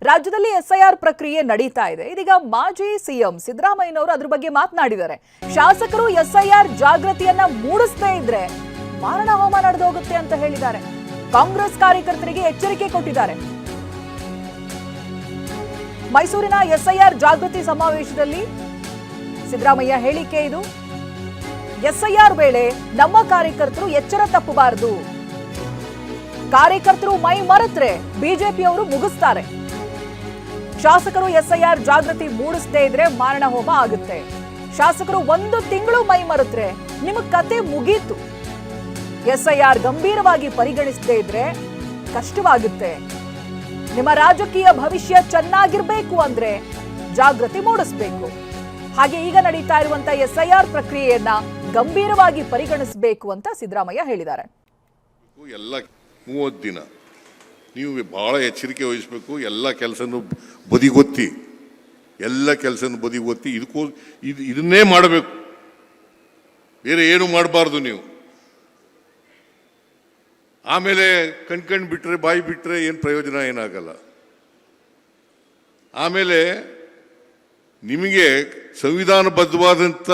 ರಾಜ್ಯದಲ್ಲಿ ಎಸ್ಐಆರ್ ಪ್ರಕ್ರಿಯೆ ನಡೀತಾ ಇದೆ. ಇದೀಗ ಮಾಜಿ ಸಿಎಂ ಸಿದ್ದರಾಮಯ್ಯನವರು ಅದ್ರ ಬಗ್ಗೆ ಮಾತನಾಡಿದ್ದಾರೆ. ಶಾಸಕರು ಎಸ್ಐಆರ್ ಜಾಗೃತಿಯನ್ನ ಮೂಡಿಸದೇ ಇದ್ರೆ ಮಾರಣ ಹೋಮ ನಡೆದೋಗುತ್ತೆ ಅಂತ ಹೇಳಿದ್ದಾರೆ. ಕಾಂಗ್ರೆಸ್ ಕಾರ್ಯಕರ್ತರಿಗೆ ಎಚ್ಚರಿಕೆ ಕೊಟ್ಟಿದ್ದಾರೆ. ಮೈಸೂರಿನ ಎಸ್ಐಆರ್ ಜಾಗೃತಿ ಸಮಾವೇಶದಲ್ಲಿ ಸಿದ್ದರಾಮಯ್ಯ ಹೇಳಿಕೆ ಇದು. ಎಸ್ಐಆರ್ ವೇಳೆ ನಮ್ಮ ಕಾರ್ಯಕರ್ತರು ಎಚ್ಚರ ತಪ್ಪಬಾರದು. ಕಾರ್ಯಕರ್ತರು ಮೈ ಮರೆತ್ರೆ ಬಿಜೆಪಿಯವರು ಮುಗಿಸ್ತಾರೆ. ಶಾಸಕರು ಎಸ್ಐಆರ್ ಜಾಗೃತಿ ಮೂಡಿಸದೇ ಇದ್ರೆ ಮಾರಣ ಹೋಮ ಆಗುತ್ತೆ. ಶಾಸಕರು 1 ತಿಂಗಳು ಮೈ ಮರೆತ್ರೆ ನಿಮ್ಮ ಕತೆ ಮುಗೀತು. ಎಸ್ಐಆರ್ ಗಂಭೀರವಾಗಿ ಪರಿಗಣಿಸದೇ ಇದ್ರೆ ಕಷ್ಟವಾಗುತ್ತೆ. ನಿಮ್ಮ ರಾಜಕೀಯ ಭವಿಷ್ಯ ಚೆನ್ನಾಗಿರ್ಬೇಕು ಅಂದ್ರೆ ಜಾಗೃತಿ ಮೂಡಿಸಬೇಕು. ಹಾಗೆ ಈಗ ನಡೀತಾ ಇರುವಂತಹ ಎಸ್ಐಆರ್ ಪ್ರಕ್ರಿಯೆಯನ್ನ ಗಂಭೀರವಾಗಿ ಪರಿಗಣಿಸಬೇಕು ಅಂತ ಸಿದ್ದರಾಮಯ್ಯ ಹೇಳಿದ್ದಾರೆ. ಎಲ್ಲ 30 ದಿನ ನೀವು ಬಹಳ ಎಚ್ಚರಿಕೆ ವಹಿಸಬೇಕು. ಎಲ್ಲ ಕೆಲಸನೂ ಬದಿಗೊತ್ತಿ ಇದನ್ನೇ ಮಾಡಬೇಕು. ಬೇರೆ ಏನು ಮಾಡಬಾರ್ದು ನೀವು. ಆಮೇಲೆ ಕಣ್ ಬಿಟ್ರೆ ಬಾಯಿ ಬಿಟ್ರೆ ಏನು ಪ್ರಯೋಜನ ಏನಾಗಲ್ಲ. ಆಮೇಲೆ ನಿಮಗೆ ಸಂವಿಧಾನಬದ್ಧವಾದಂಥ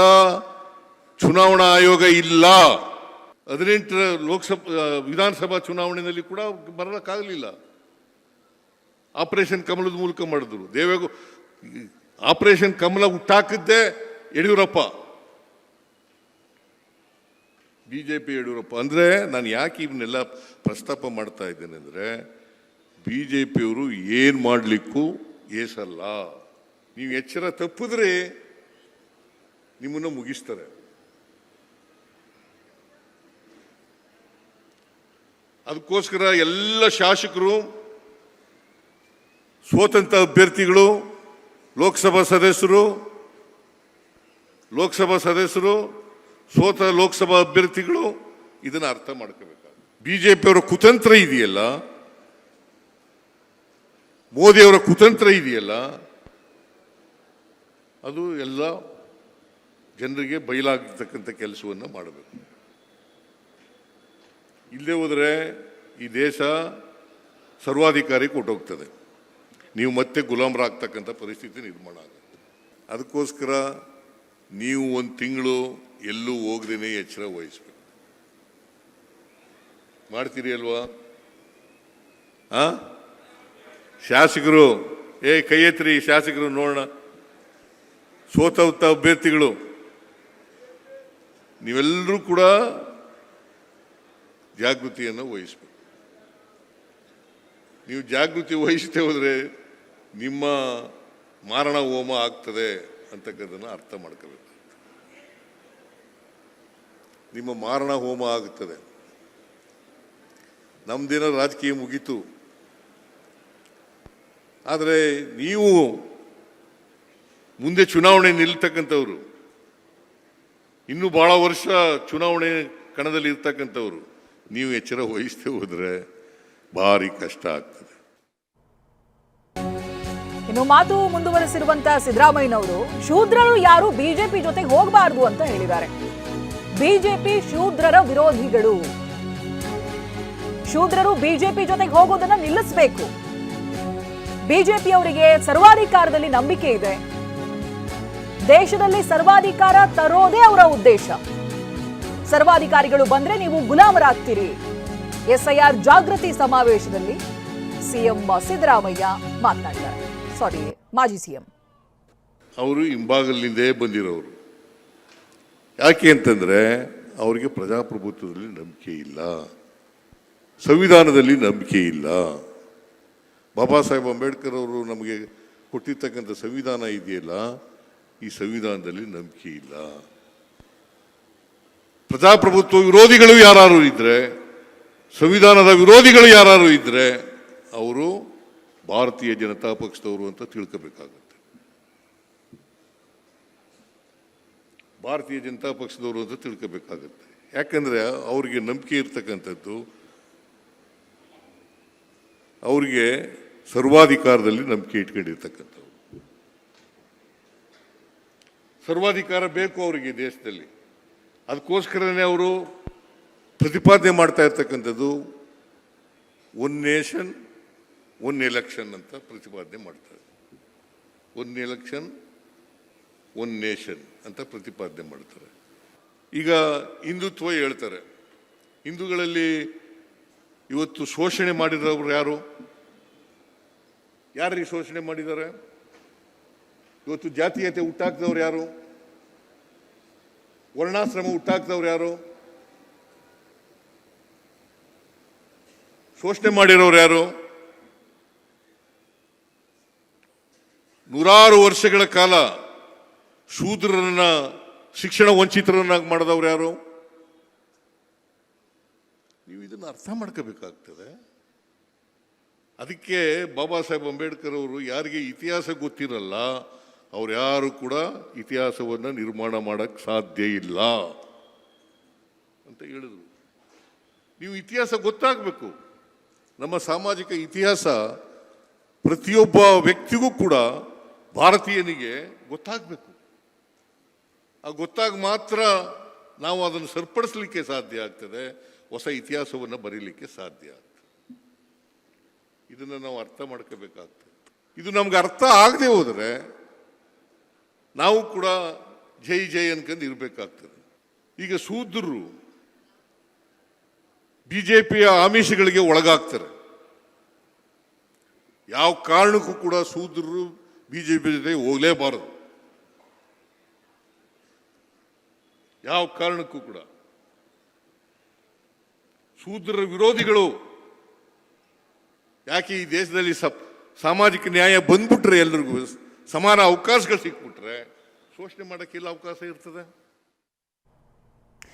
ಚುನಾವಣಾ ಆಯೋಗ ಇಲ್ಲ. 18 ಲೋಕಸಭಾ ವಿಧಾನಸಭಾ ಚುನಾವಣೆಯಲ್ಲಿ ಕೂಡ ಬರಲಿಕ್ಕಾಗಲಿಲ್ಲ. ಆಪರೇಷನ್ ಕಮಲದ ಮೂಲಕ ಮಾಡಿದ್ರು. ಆಪರೇಷನ್ ಕಮಲ ಹುಟ್ಟಾಕಿದ್ದೆ ಯಡಿಯೂರಪ್ಪ, ಬಿಜೆಪಿ ಯಡಿಯೂರಪ್ಪ. ಅಂದರೆ ನಾನು ಯಾಕೆ ಇವನ್ನೆಲ್ಲ ಪ್ರಸ್ತಾಪ ಮಾಡ್ತಾ ಇದ್ದೇನೆ ಅಂದರೆ, ಬಿಜೆಪಿಯವರು ಏನು ಮಾಡಲಿಕ್ಕೂ ಏಸಲ್ಲ. ನೀವು ಎಚ್ಚರ ತಪ್ಪಿದ್ರೆ ನಿಮ್ಮನ್ನು ಮುಗಿಸ್ತಾರೆ. ಅದಕ್ಕೋಸ್ಕರ ಎಲ್ಲ ಶಾಸಕರು, ಸ್ವತಂತ್ರ ಅಭ್ಯರ್ಥಿಗಳು, ಲೋಕಸಭಾ ಸದಸ್ಯರು, ಸ್ವತಃ ಲೋಕಸಭಾ ಅಭ್ಯರ್ಥಿಗಳು ಇದನ್ನು ಅರ್ಥ ಮಾಡ್ಕೋಬೇಕಾಗುತ್ತೆ. ಬಿಜೆಪಿಯವರ ಕುತಂತ್ರ ಇದೆಯಲ್ಲ, ಮೋದಿಯವರ ಕುತಂತ್ರ ಇದೆಯಲ್ಲ, ಅದು ಎಲ್ಲ ಜನರಿಗೆ ಬಯಲಾಗಿರ್ತಕ್ಕಂಥ ಕೆಲಸವನ್ನು ಮಾಡಬೇಕು. ಇಲ್ಲೇ ಹೋದರೆ ಈ ದೇಶ ಸರ್ವಾಧಿಕಾರಿ ಕೊಟ್ಟೋಗ್ತದೆ. ನೀವು ಮತ್ತೆ ಗುಲಾಮರಾಗ್ತಕ್ಕಂಥ ಪರಿಸ್ಥಿತಿ ನಿರ್ಮಾಣ ಆಗುತ್ತೆ. ಅದಕ್ಕೋಸ್ಕರ ನೀವು 1 ತಿಂಗಳು ಎಲ್ಲೂ ಹೋಗದೇನೆ ಎಚ್ಚರ ವಹಿಸ್ಬೇಕು. ಮಾಡ್ತೀರಿ ಅಲ್ವಾ? ಶಾಸಕರು ಕೈ ಎತ್ತರಿ, ಶಾಸಕರು ನೋಡೋಣ. ಸೋತ ಅಭ್ಯರ್ಥಿಗಳು ನೀವೆಲ್ಲರೂ ಕೂಡ ಜಾಗೃತಿಯನ್ನು ವಹಿಸಬೇಕು. ನೀವು ಜಾಗೃತಿ ವಹಿಸದೆ ಹೋದರೆ ನಿಮ್ಮ ಮಾರಣ ಹೋಮ ಆಗ್ತದೆ ಅಂತಕ್ಕಂಥದ್ದನ್ನು ಅರ್ಥ ಮಾಡ್ಕೋಬೇಕು. ನಿಮ್ಮ ಮಾರಣ ಹೋಮ ಆಗುತ್ತದೆ. ನಮ್ದೇನೋ ರಾಜಕೀಯ ಮುಗೀತು. ಆದರೆ ನೀವು ಮುಂದೆ ಚುನಾವಣೆ ನಿಲ್ತಕ್ಕಂಥವ್ರು, ಇನ್ನೂ ಬಹಳ ವರ್ಷ ಚುನಾವಣೆ ಕಣದಲ್ಲಿ ಇರ್ತಕ್ಕಂಥವ್ರು, ನೀವು ಎಚ್ಚರ ವಹಿಸದೆ ಹೋದರೆ ಭಾರಿ ಕಷ್ಟ ಆಗ್ತದೆ. ಇನ್ನು ಮಾತು ಮುಂದುವರೆಸಿರುವಂತಹ ಸಿದ್ದರಾಮಯ್ಯನವರು ಶೂದ್ರರು ಯಾರು ಬಿಜೆಪಿ ಜೊತೆಗೆ ಹೋಗಬಾರದು ಅಂತ ಹೇಳಿದ್ದಾರೆ. ಬಿಜೆಪಿ ಶೂದ್ರರ ವಿರೋಧಿಗಳು. ಶೂದ್ರರು ಬಿಜೆಪಿ ಜೊತೆಗೆ ಹೋಗೋದನ್ನ ನಿಲ್ಲಿಸಬೇಕು. ಬಿಜೆಪಿಯವರಿಗೆ ಸರ್ವಾಧಿಕಾರದಲ್ಲಿ ನಂಬಿಕೆ ಇದೆ. ದೇಶದಲ್ಲಿ ಸರ್ವಾಧಿಕಾರ ತರೋದೇ ಅವರ ಉದ್ದೇಶ. ಸರ್ವಾಧಿಕಾರಿಗಳು ಬಂದ್ರೆ ನೀವು ಗುಲಾಮರಾಗ್ತೀರಿ. ಎಸ್ಐಆರ್ ಜಾಗೃತಿ ಸಮಾವೇಶದಲ್ಲಿ ಸಿಎಂ ಸಿದ್ದರಾಮಯ್ಯ ಮಾತನಾಡಿದ್ದಾರೆ. ಮಾಜಿ ಸಿಎಂ ಅವರು ಹಿಂಬಾಗಲಿನಿಂದೇ ಬಂದಿರೋರು. ಯಾಕೆ ಅಂತಂದ್ರೆ ಅವರಿಗೆ ಪ್ರಜಾಪ್ರಭುತ್ವದಲ್ಲಿ ನಂಬಿಕೆ ಇಲ್ಲ, ಸಂವಿಧಾನದಲ್ಲಿ ನಂಬಿಕೆ ಇಲ್ಲ. ಬಾಬಾ ಸಾಹೇಬ್ ಅಂಬೇಡ್ಕರ್ ಅವರು ನಮಗೆ ಕೊಟ್ಟಿರ್ತಕ್ಕಂಥ ಸಂವಿಧಾನ ಇದೆಯಲ್ಲ, ಈ ಸಂವಿಧಾನದಲ್ಲಿ ನಂಬಿಕೆ ಇಲ್ಲ. ಪ್ರಜಾಪ್ರಭುತ್ವ ವಿರೋಧಿಗಳು ಯಾರು ಇದ್ರೆ, ಸಂವಿಧಾನದ ವಿರೋಧಿಗಳು ಯಾರು ಇದ್ರೆ ಅವರು ಭಾರತೀಯ ಜನತಾ ಪಕ್ಷದವರು ಅಂತ ತಿಳ್ಕೋಬೇಕಾಗುತ್ತೆ. ಭಾರತೀಯ ಜನತಾ ಪಕ್ಷದವರು ಅಂತ ತಿಳ್ಕೋಬೇಕಾಗತ್ತೆ. ಯಾಕಂದ್ರೆ ಅವ್ರಿಗೆ ನಂಬಿಕೆ ಇರ್ತಕ್ಕಂಥದ್ದು, ಅವ್ರಿಗೆ ಸರ್ವಾಧಿಕಾರದಲ್ಲಿ ನಂಬಿಕೆ ಇಟ್ಕೊಂಡಿರ್ತಕ್ಕಂಥವ್ರು. ಸರ್ವಾಧಿಕಾರ ಬೇಕು ಅವರಿಗೆ ದೇಶದಲ್ಲಿ. ಅದಕ್ಕೋಸ್ಕರನೇ ಅವರು ಪ್ರತಿಪಾದನೆ ಮಾಡ್ತಾ ಇರ್ತಕ್ಕಂಥದ್ದು 1 ನೇಷನ್ ಒನ್ ಎಲೆಕ್ಷನ್ ಅಂತ ಪ್ರತಿಪಾದನೆ ಮಾಡ್ತಾರೆ. ಒನ್ ಎಲೆಕ್ಷನ್ ಒನ್ ನೇಷನ್ ಅಂತ ಪ್ರತಿಪಾದನೆ ಮಾಡ್ತಾರೆ. ಈಗ ಹಿಂದುತ್ವ ಹೇಳ್ತಾರೆ. ಹಿಂದೂಗಳಲ್ಲಿ ಇವತ್ತು ಶೋಷಣೆ ಮಾಡಿದವರು ಯಾರು? ಯಾರಿಗೆ ಶೋಷಣೆ ಮಾಡಿದ್ದಾರೆ? ಇವತ್ತು ಜಾತೀಯತೆ ಹುಟ್ಟಾಕ್ದವ್ರು ಯಾರು? ವರ್ಣಾಶ್ರಮ ಹುಟ್ಟಾಕ್ದವ್ರು ಯಾರು? ಶೋಷಣೆ ಮಾಡಿರೋರು ಯಾರು? ನೂರಾರು ವರ್ಷಗಳ ಕಾಲ ಶೂದ್ರರನ್ನ ಶಿಕ್ಷಣ ವಂಚಿತರನ್ನಾಗಿ ಮಾಡಿದವ್ರು ಯಾರು? ನೀವು ಇದನ್ನು ಅರ್ಥ ಮಾಡ್ಕೋಬೇಕಾಗ್ತದೆ. ಅದಕ್ಕೆ ಬಾಬಾ ಸಾಹೇಬ್ ಅಂಬೇಡ್ಕರ್ ಅವರು ಯಾರಿಗೆ ಇತಿಹಾಸ ಗೊತ್ತಿರಲ್ಲ ಅವ್ರು ಯಾರು ಕೂಡ ಇತಿಹಾಸವನ್ನು ನಿರ್ಮಾಣ ಮಾಡಕ್ ಸಾಧ್ಯ ಇಲ್ಲ ಅಂತ ಹೇಳಿದ್ರು. ನೀವು ಇತಿಹಾಸ ಗೊತ್ತಾಗಬೇಕು. ನಮ್ಮ ಸಾಮಾಜಿಕ ಇತಿಹಾಸ ಪ್ರತಿಯೊಬ್ಬ ವ್ಯಕ್ತಿಗೂ ಕೂಡ ಭಾರತೀಯನಿಗೆ ಗೊತ್ತಾಗಬೇಕು. ಆ ಗೊತ್ತಾಗ ಮಾತ್ರ ನಾವು ಅದನ್ನು ಸರಿಪಡಿಸಲಿಕ್ಕೆ ಸಾಧ್ಯ ಆಗ್ತದೆ, ಹೊಸ ಇತಿಹಾಸವನ್ನು ಬರೀಲಿಕ್ಕೆ ಸಾಧ್ಯ ಆಗ್ತದೆ. ಇದನ್ನು ನಾವು ಅರ್ಥ ಮಾಡ್ಕೋಬೇಕಾಗ್ತದೆ. ಇದು ನಮ್ಗೆ ಅರ್ಥ ಆಗದೆ ಹೋದರೆ ನಾವು ಕೂಡ ಜೈ ಜೈ ಅನ್ಕೊಂಡು ಇರಬೇಕಾಗ್ತದೆ. ಈಗ ಶೂದ್ರರು ಬಿಜೆಪಿಯ ಆಮಿಷಗಳಿಗೆ ಒಳಗಾಗ್ತಾರೆ. ಯಾವ ಕಾರಣಕ್ಕೂ ಕೂಡ ಶೂದ್ರರು ಬಿಜೆಪಿ ಜೊತೆ ಹೋಗಲೇಬಾರದು. ಯಾವ ಕಾರಣಕ್ಕೂ ಕೂಡ ಶೂದ್ರರ ವಿರೋಧಿಗಳು ಯಾಕೆ ಈ ದೇಶದಲ್ಲಿ ಸಾಮಾಜಿಕ ನ್ಯಾಯ ಬಂದ್ಬಿಟ್ರೆ, ಎಲ್ರಿಗೂ ಸಮಾನ ಅವಕಾಶಗಳು ಸಿಕ್ಬಿಟ್ರೆ ಶೋಷಣೆ ಮಾಡೋಕ್ಕೆಲ್ಲ ಅವಕಾಶ ಇರ್ತದೆ.